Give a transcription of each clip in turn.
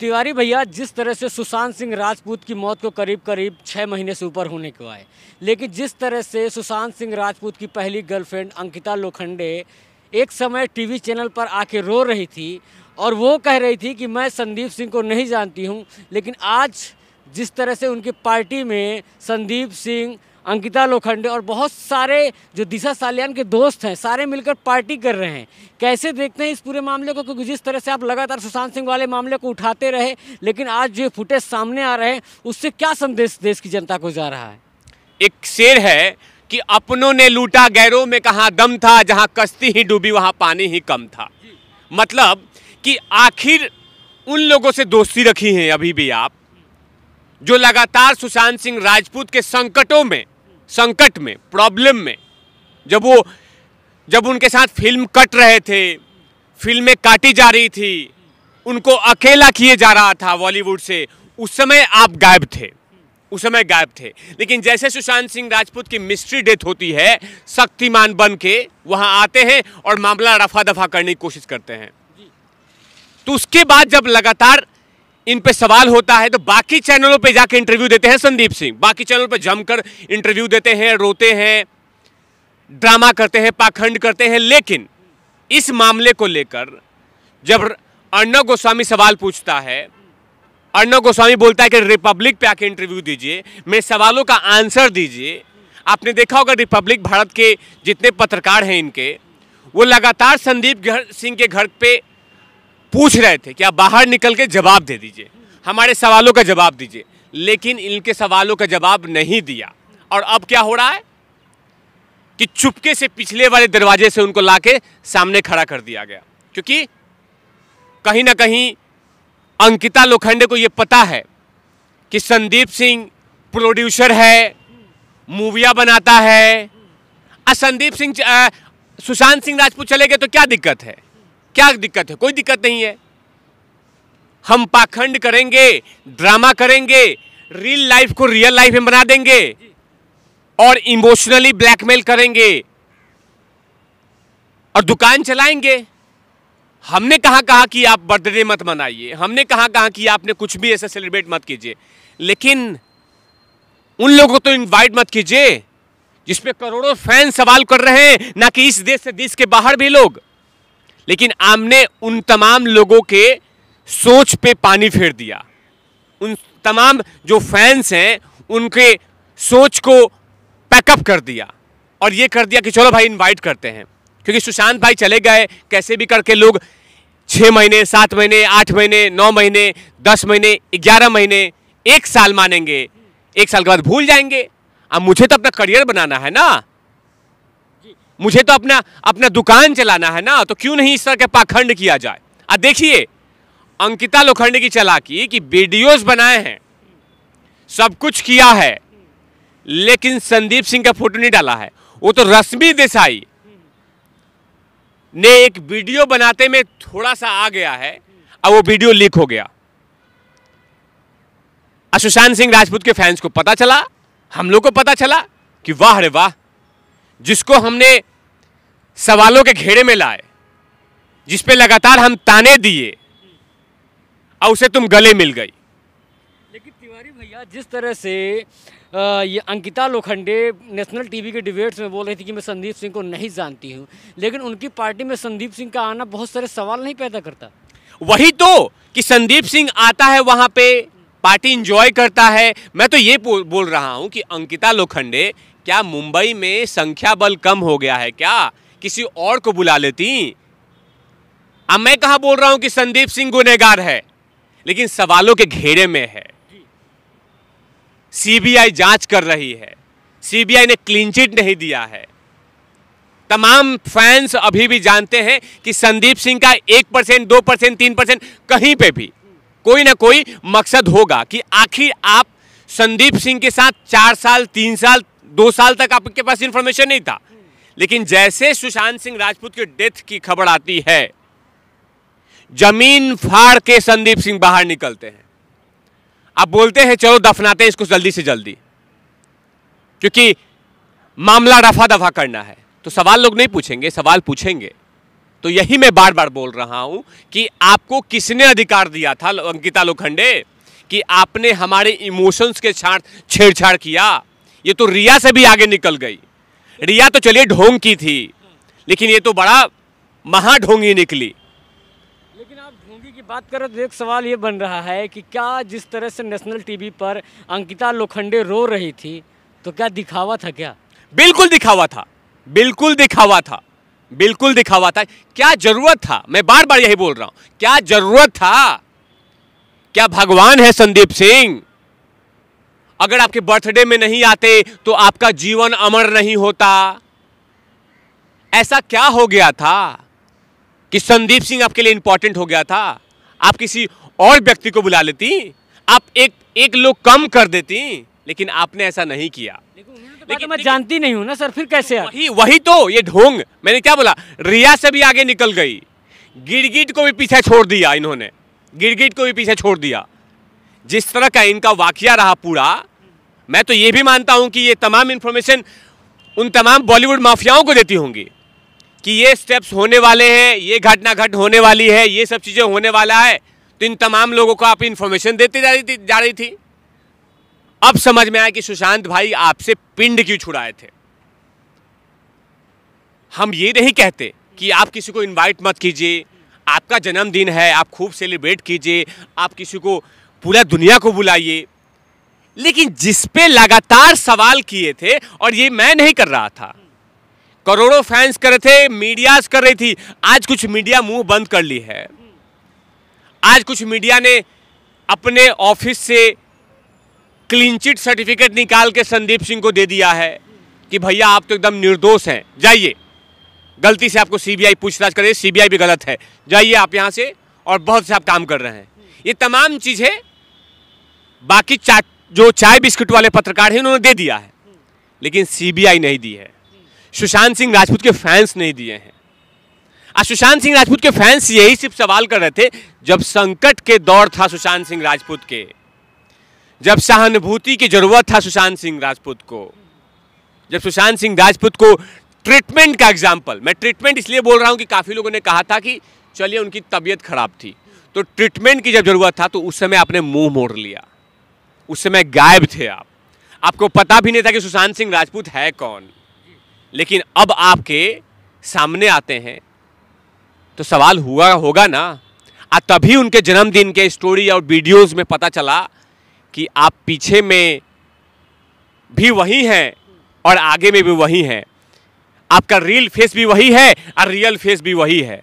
तिवारी भैया, जिस तरह से सुशांत सिंह राजपूत की मौत को करीब करीब 6 महीने से ऊपर होने को आए, लेकिन जिस तरह से सुशांत सिंह राजपूत की पहली गर्लफ्रेंड अंकिता लोखंडे एक समय टीवी चैनल पर आके रो रही थी और वो कह रही थी कि मैं संदीप सिंह को नहीं जानती हूँ, लेकिन आज जिस तरह से उनकी पार्टी में संदीप सिंह, अंकिता लोखंडे और बहुत सारे जो दिशा सालियान के दोस्त हैं, सारे मिलकर पार्टी कर रहे हैं, कैसे देखते हैं इस पूरे मामले को? क्योंकि जिस तरह से आप लगातार सुशांत सिंह वाले मामले को उठाते रहे, लेकिन आज जो फुटेज सामने आ रहे हैं उससे क्या संदेश देश की जनता को जा रहा है? एक शेर है कि अपनों ने लूटा गैरों में कहाँ दम था, जहाँ कश्ती ही डूबी वहाँ पानी ही कम था। मतलब कि आखिर उन लोगों से दोस्ती रखी है अभी भी आप, जो लगातार सुशांत सिंह राजपूत के संकट में, प्रॉब्लम में, जब उनके साथ फिल्म कट रहे थे, फिल्में काटी जा रही थी, उनको अकेला किए जा रहा था बॉलीवुड से, उस समय आप गायब थे। लेकिन जैसे सुशांत सिंह राजपूत की मिस्ट्री डेथ होती है, शक्तिमान बन के वहां आते हैं और मामला रफा दफा करने की कोशिश करते हैं। तो उसके बाद जब लगातार इन पे सवाल होता है तो बाकी चैनलों पे जाके इंटरव्यू देते हैं संदीप सिंह, बाकी चैनलों पे जमकर इंटरव्यू देते हैं, रोते हैं, ड्रामा करते हैं, पाखंड करते हैं। लेकिन इस मामले को लेकर जब अर्णव गोस्वामी सवाल पूछता है, अर्णव गोस्वामी बोलता है कि रिपब्लिक पे आके इंटरव्यू दीजिए, मेरे सवालों का आंसर दीजिए। आपने देखा होगा रिपब्लिक भारत के जितने पत्रकार हैं इनके, वो लगातार संदीप सिंह के घर पे पूछ रहे थे कि आप बाहर निकल के जवाब दे दीजिए, हमारे सवालों का जवाब दीजिए, लेकिन इनके सवालों का जवाब नहीं दिया। और अब क्या हो रहा है कि चुपके से पिछले वाले दरवाजे से उनको लाके सामने खड़ा कर दिया गया, क्योंकि कहीं ना कहीं अंकिता लोखंडे को यह पता है कि संदीप सिंह प्रोड्यूसर है, मूवियां बनाता है। सुशांत सिंह राजपूत चले गए तो क्या दिक्कत है? कोई दिक्कत नहीं है। हम पाखंड करेंगे, ड्रामा करेंगे, रियल लाइफ को रियल लाइफ में बना देंगे और इमोशनली ब्लैकमेल करेंगे और दुकान चलाएंगे। हमने कहा कि आप बर्थडे मत मनाइए, हमने कहा कि आपने कुछ भी ऐसा सेलिब्रेट मत कीजिए, लेकिन उन लोगों को तो इनवाइट मत कीजिए जिसपे करोड़ों फैन सवाल कर रहे हैं, ना कि इस देश से देश के बाहर भी लोग। लेकिन आपने उन तमाम लोगों के सोच पे पानी फेर दिया, उन तमाम जो फैंस हैं उनके सोच को पैकअप कर दिया और ये कर दिया कि चलो भाई इनवाइट करते हैं। क्योंकि सुशांत भाई चले गए, कैसे भी करके लोग 6 महीने, 7 महीने, 8 महीने, 9 महीने, 10 महीने, 11 महीने, 1 साल मानेंगे, 1 साल के बाद भूल जाएंगे। अब मुझे तो अपना करियर बनाना है ना, मुझे तो अपना दुकान चलाना है ना, तो क्यों नहीं इस तरह के पाखंड किया जाए? अब देखिए अंकिता लोखंडे की चालाकी कि वीडियोस बनाए हैं, सब कुछ किया है, लेकिन संदीप सिंह का फोटो नहीं डाला है। वो तो रश्मि देसाई ने एक वीडियो बनाते में थोड़ा सा आ गया है, अब वो वीडियो लीक हो गया। सुशांत सिंह राजपूत के फैंस को पता चला, हम लोग को पता चला कि वाह रे वाह, जिसको हमने सवालों के घेरे में लाए, जिसपे लगातार हम ताने दिए, और उसे तुम गले मिल गई। लेकिन तिवारी भैया, जिस तरह से ये अंकिता लोखंडे नेशनल टीवी के डिबेट्स में बोल रही थी कि मैं संदीप सिंह को नहीं जानती हूं, लेकिन उनकी पार्टी में संदीप सिंह का आना बहुत सारे सवाल नहीं पैदा करता? वही तो कि संदीप सिंह आता है वहां पे, पार्टी एंजॉय करता है। मैं तो ये बोल रहा हूं कि अंकिता लोखंडे, क्या मुंबई में संख्या बल कम हो गया है क्या? किसी और को बुला लेती। अब मैं कहां बोल रहा हूं कि संदीप सिंह गुनहगार है, लेकिन सवालों के घेरे में है। सीबीआई जांच कर रही है, सीबीआई ने क्लीन चिट नहीं दिया है। तमाम फैंस अभी भी जानते हैं कि संदीप सिंह का 1%, 2%, 3% कहीं पे भी कोई ना कोई मकसद होगा कि आखिर आप संदीप सिंह के साथ 4 साल, 3 साल, 2 साल तक आपके पास इंफॉर्मेशन नहीं था, लेकिन जैसे सुशांत सिंह राजपूत की डेथ की खबर आती है, जमीन फाड़ के संदीप सिंह बाहर निकलते हैं। अब बोलते हैं चलो दफनाते हैं इसको जल्दी से जल्दी, क्योंकि मामला रफा दफा करना है। तो सवाल लोग नहीं पूछेंगे, सवाल पूछेंगे तो यही मैं बार बार बोल रहा हूं कि आपको किसने अधिकार दिया था अंकिता लोखंडे कि आपने हमारे इमोशंस के साथ छेड़छाड़ किया। ये तो रिया से भी आगे निकल गई। रिया तो चलिए ढोंग की थी, लेकिन ये तो बड़ा महाढोंगी निकली। लेकिन आप ढोंगी की बात करें तो एक सवाल ये बन रहा है कि क्या जिस तरह से नेशनल टीवी पर अंकिता लोखंडे रो रही थी तो क्या दिखावा था क्या? बिल्कुल दिखावा था, बिल्कुल दिखावा था, बिल्कुल दिखावा था। क्या जरूरत था? मैं बार बार यही बोल रहा हूं, क्या जरूरत था? क्या भगवान है संदीप सिंह? अगर आपके बर्थडे में नहीं आते तो आपका जीवन अमर नहीं होता। ऐसा क्या हो गया था कि संदीप सिंह आपके लिए इंपॉर्टेंट हो गया था? आप किसी और व्यक्ति को बुला लेती, आप एक लोग कम कर देती, लेकिन आपने ऐसा नहीं किया। लेकिन मैं जानती नहीं हूं ना सर, फिर कैसे? वही तो ये ढोंग। मैंने क्या बोला? रिया से भी आगे निकल गई, गिरगिट को भी पीछे छोड़ दिया इन्होंने, गिरगिट को भी पीछे छोड़ दिया। जिस तरह का इनका वाकया रहा पूरा, मैं तो ये भी मानता हूं कि ये तमाम इंफॉर्मेशन उन तमाम बॉलीवुड माफियाओं को देती होंगी कि ये स्टेप्स होने वाले हैं, ये घटना घट होने वाली है, ये सब चीजें होने वाला है, तो इन तमाम लोगों को आप इंफॉर्मेशन देती जा रही थी। अब समझ में आया कि सुशांत भाई आपसे पिंड क्यों छुड़ाए थे। हम ये नहीं कहते कि आप किसी को इनवाइट मत कीजिए, आपका जन्मदिन है, आप खूब सेलिब्रेट कीजिए, आप किसी को पूरा दुनिया को बुलाइए, लेकिन जिस पे लगातार सवाल किए थे, और ये मैं नहीं कर रहा था, करोड़ों फैंस कर रहे थे, मीडियाज कर रही थी। आज कुछ मीडिया मुंह बंद कर ली है। आज कुछ मीडिया ने अपने ऑफिस से क्लीन चिट सर्टिफिकेट निकाल के संदीप सिंह को दे दिया है कि भैया आप तो एकदम निर्दोष हैं, जाइए, गलती से आपको सीबीआई पूछताछ करे, सीबीआई भी गलत है, जाइए आप यहां से, और बहुत से आप काम कर रहे हैं। ये तमाम चीजें बाकी जो चाय बिस्कुट वाले पत्रकार हैं उन्होंने दे दिया है, लेकिन सीबीआई नहीं दी है, सुशांत सिंह राजपूत के फैंस नहीं दिए हैं। आज सुशांत सिंह राजपूत के फैंस यही सिर्फ सवाल कर रहे थे, जब संकट के दौर था सुशांत सिंह राजपूत के, जब सहानुभूति की जरूरत था सुशांत सिंह राजपूत को, जब सुशांत सिंह राजपूत को ट्रीटमेंट का एग्जाम्पल, मैं ट्रीटमेंट इसलिए बोल रहा हूं कि काफी लोगों ने कहा था कि चलिए उनकी तबीयत खराब थी, तो ट्रीटमेंट की जब जरूरत था तो उस समय आपने मुंह मोड़ लिया, उस समय गायब थे आप, आपको पता भी नहीं था कि सुशांत सिंह राजपूत है कौन। लेकिन अब आपके सामने आते हैं तो सवाल हुआ होगा ना। तभी उनके जन्मदिन के स्टोरी और वीडियोस में पता चला कि आप पीछे में भी वही हैं और आगे में भी वही हैं, आपका रियल फेस भी वही है और रियल फेस भी वही है,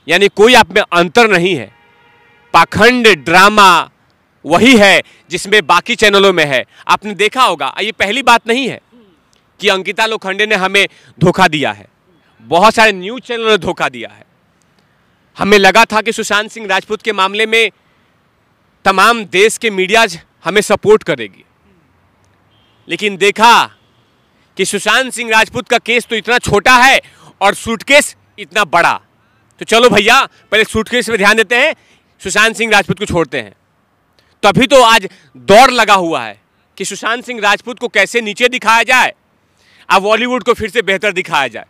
यानी कोई आप में अंतर नहीं है। पाखंड ड्रामा वही है जिसमें बाकी चैनलों में है। आपने देखा होगा, ये पहली बात नहीं है कि अंकिता लोखंडे ने हमें धोखा दिया है, बहुत सारे न्यूज चैनलों ने धोखा दिया है। हमें लगा था कि सुशांत सिंह राजपूत के मामले में तमाम देश के मीडियाज हमें सपोर्ट करेगी, लेकिन देखा कि सुशांत सिंह राजपूत का केस तो इतना छोटा है और सूटकेस इतना बड़ा, तो चलो भैया पहले सूटकेस पे ध्यान देते हैं, सुशांत सिंह राजपूत को छोड़ते हैं। तभी तो आज दौर लगा हुआ है कि सुशांत सिंह राजपूत को कैसे नीचे दिखाया जाए, अब बॉलीवुड को फिर से बेहतर दिखाया जाए।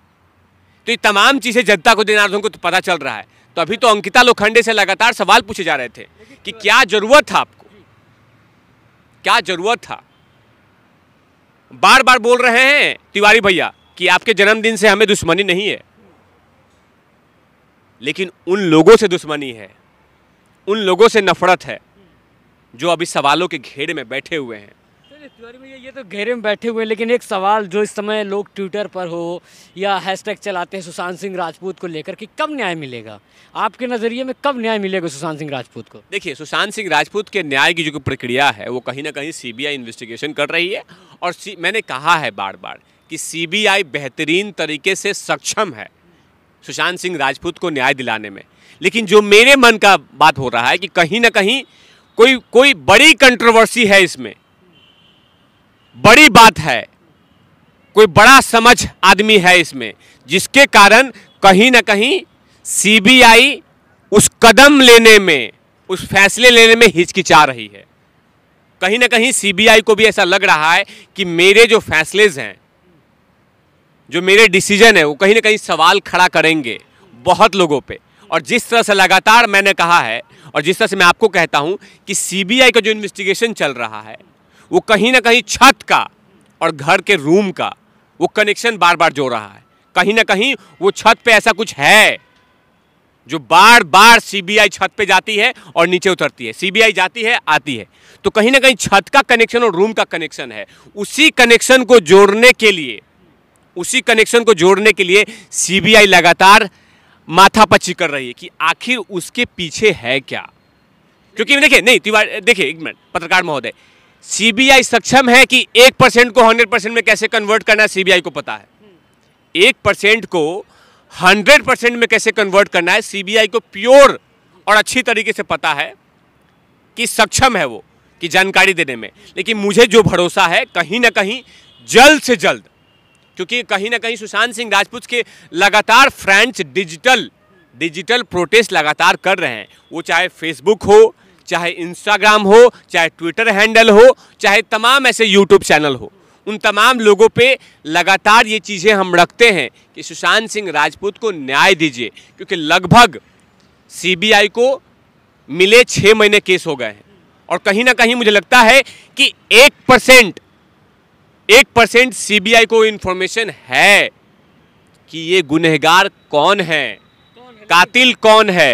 तो ये तमाम चीज़ें जनता को, जनार्दन को तो पता चल रहा है। तो अभी तो अंकिता लोखंडे से लगातार सवाल पूछे जा रहे थे कि क्या जरूरत था आपको, क्या जरूरत था। बार बार बोल रहे हैं तिवारी भैया कि आपके जन्मदिन से हमें दुश्मनी नहीं है, लेकिन उन लोगों से दुश्मनी है, उन लोगों से नफरत है जो अभी सवालों के घेरे में बैठे हुए हैं। तिवारी भैया ये तो घेरे में बैठे हुए हैं, लेकिन एक सवाल जो इस समय लोग ट्विटर पर हो या हैशटैग चलाते हैं सुशांत सिंह राजपूत को लेकर कि कब न्याय मिलेगा, आपके नज़रिए में कब न्याय मिलेगा सुशांत सिंह राजपूत को? देखिए, सुशांत सिंह राजपूत के न्याय की जो प्रक्रिया है वो कहीं ना कहीं सीबीआई इन्वेस्टिगेशन कर रही है, और मैंने कहा है बार बार कि सीबीआई बेहतरीन तरीके से सक्षम है सुशांत सिंह राजपूत को न्याय दिलाने में। लेकिन जो मेरे मन का बात हो रहा है कि कहीं ना कहीं कोई बड़ी कंट्रोवर्सी है, इसमें बड़ी बात है, कोई बड़ा समझ आदमी है इसमें, जिसके कारण कहीं ना कहीं सीबीआई उस कदम लेने में, उस फैसले लेने में हिचकिचा रही है। कहीं ना कहीं सीबीआई को भी ऐसा लग रहा है कि मेरे जो फैसलेज हैं, जो मेरे डिसीजन है, वो कहीं ना कहीं सवाल खड़ा करेंगे, बहुत लोगों पे। और जिस तरह से लगातार मैंने कहा है और जिस तरह से मैं आपको कहता हूं कि सीबीआई का जो इन्वेस्टिगेशन चल रहा है वो कहीं ना कहीं छत का और घर के रूम का वो कनेक्शन बार बार जोड़ रहा है। कहीं ना कहीं वो छत पे ऐसा कुछ है जो बार बार सीबीआई छत पे जाती है और नीचे उतरती है, सीबीआई जाती है आती है, तो कहीं ना कहीं छत का कनेक्शन और रूम का कनेक्शन है। उसी कनेक्शन को जोड़ने के लिए सीबीआई लगातार माथापच्ची कर रही है कि आखिर उसके पीछे है क्या। क्योंकि देखिए नहीं तिवारी, देखिए एक मिनट पत्रकार महोदय, सीबीआई सक्षम है कि 1% को 100% में कैसे कन्वर्ट करना है, सीबीआई को पता है। 1% को 100% में कैसे कन्वर्ट करना है सीबीआई को प्योर और अच्छी तरीके से पता है कि सक्षम है वो कि जानकारी देने में। लेकिन मुझे जो भरोसा है कहीं ना कहीं जल्द से जल्द, क्योंकि कहीं ना कहीं सुशांत सिंह राजपूत के लगातार फ्रेंड्स डिजिटल प्रोटेस्ट लगातार कर रहे हैं, वो चाहे फेसबुक हो, चाहे इंस्टाग्राम हो, चाहे ट्विटर हैंडल हो, चाहे तमाम ऐसे यूट्यूब चैनल हो, उन तमाम लोगों पे लगातार ये चीज़ें हम रखते हैं कि सुशांत सिंह राजपूत को न्याय दीजिए। क्योंकि लगभग सीबीआई को मिले 6 महीने केस हो गए हैं और कहीं ना कहीं मुझे लगता है कि 1% सीबीआई को इंफॉर्मेशन है कि ये गुनहगार कौन है, कातिल कौन है।